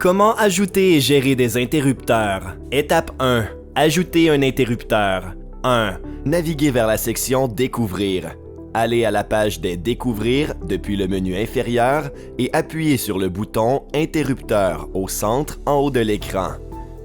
Comment ajouter et gérer des interrupteurs? Étape 1. Ajouter un interrupteur. 1. Naviguez vers la section Découvrir. Allez à la page des Découvrir depuis le menu inférieur et appuyez sur le bouton Interrupteur au centre en haut de l'écran.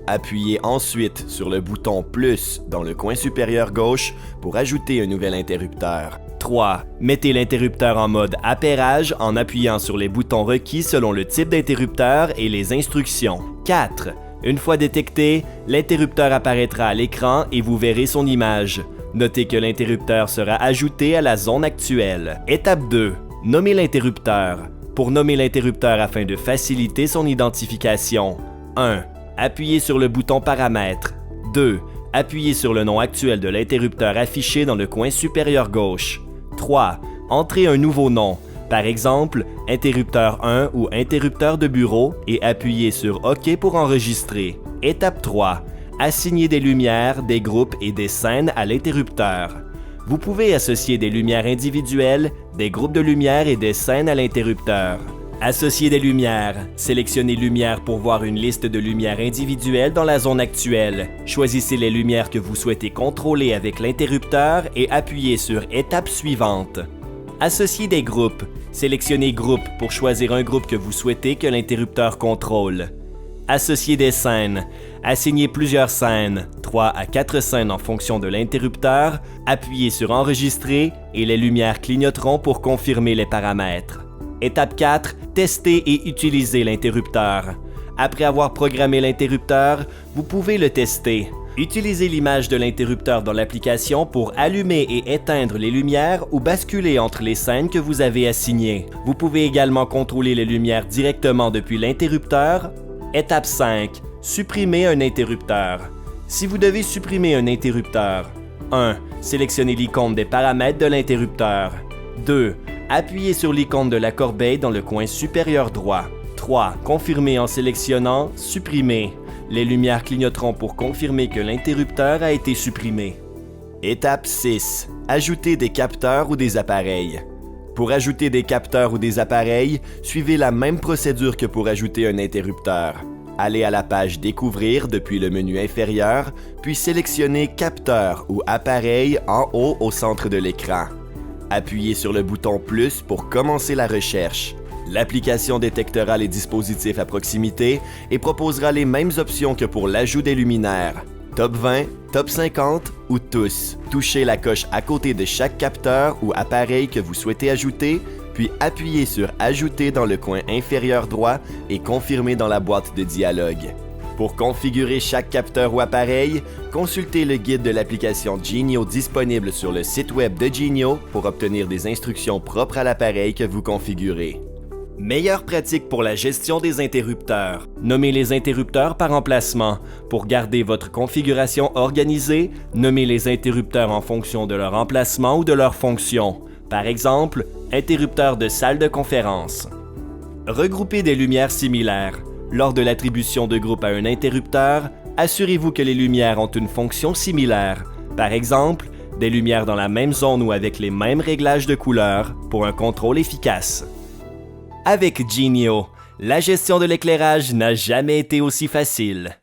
Appuyez ensuite sur le bouton Plus dans le coin supérieur gauche pour ajouter un nouvel interrupteur. 3. Mettez l'interrupteur en mode appairage en appuyant sur les boutons requis selon le type d'interrupteur et les instructions. 4. Une fois détecté, l'interrupteur apparaîtra à l'écran et vous verrez son image. Notez que l'interrupteur sera ajouté à la zone actuelle. Étape 2. Nommez l'interrupteur. Pour nommer l'interrupteur afin de faciliter son identification. 1. Appuyez sur le bouton Paramètres. 2. Appuyez sur le nom actuel de l'interrupteur affiché dans le coin supérieur gauche. 3. Entrez un nouveau nom, par exemple interrupteur 1 ou interrupteur de bureau et appuyez sur OK pour enregistrer. Étape 3. Assignez des lumières, des groupes et des scènes à l'interrupteur. Vous pouvez associer des lumières individuelles, des groupes de lumières et des scènes à l'interrupteur. Associer des lumières. Sélectionnez lumière pour voir une liste de lumières individuelles dans la zone actuelle. Choisissez les lumières que vous souhaitez contrôler avec l'interrupteur et appuyez sur Étape suivante. Associer des groupes. Sélectionnez Groupe pour choisir un groupe que vous souhaitez que l'interrupteur contrôle. Associer des scènes. Assignez plusieurs scènes, 3 à 4 scènes en fonction de l'interrupteur. Appuyez sur Enregistrer et les lumières clignoteront pour confirmer les paramètres. Étape 4. Tester et utiliser l'interrupteur. Après avoir programmé l'interrupteur, vous pouvez le tester. Utilisez l'image de l'interrupteur dans l'application pour allumer et éteindre les lumières ou basculer entre les scènes que vous avez assignées. Vous pouvez également contrôler les lumières directement depuis l'interrupteur. Étape 5. Supprimer un interrupteur. Si vous devez supprimer un interrupteur, 1. Sélectionnez l'icône des paramètres de l'interrupteur. 2. Appuyez sur l'icône de la corbeille dans le coin supérieur droit. 3. Confirmez en sélectionnant « Supprimer ». Les lumières clignoteront pour confirmer que l'interrupteur a été supprimé. Étape 6. Ajouter des capteurs ou des appareils. Pour ajouter des capteurs ou des appareils, suivez la même procédure que pour ajouter un interrupteur. Allez à la page Découvrir depuis le menu inférieur, puis sélectionnez Capteur ou Appareil en haut au centre de l'écran. Appuyez sur le bouton Plus pour commencer la recherche. L'application détectera les dispositifs à proximité et proposera les mêmes options que pour l'ajout des luminaires. Top 20, Top 50 ou tous. Touchez la coche à côté de chaque capteur ou appareil que vous souhaitez ajouter, puis appuyez sur Ajouter dans le coin inférieur droit et confirmez dans la boîte de dialogue. Pour configurer chaque capteur ou appareil, consultez le guide de l'application Genio disponible sur le site web de Genio pour obtenir des instructions propres à l'appareil que vous configurez. Meilleure pratique pour la gestion des interrupteurs. Nommez les interrupteurs par emplacement. Pour garder votre configuration organisée, nommez les interrupteurs en fonction de leur emplacement ou de leur fonction. Par exemple, interrupteur de salle de conférence. Regroupez des lumières similaires. Lors de l'attribution de groupe à un interrupteur, assurez-vous que les lumières ont une fonction similaire. Par exemple, des lumières dans la même zone ou avec les mêmes réglages de couleur pour un contrôle efficace. Avec Genio, la gestion de l'éclairage n'a jamais été aussi facile.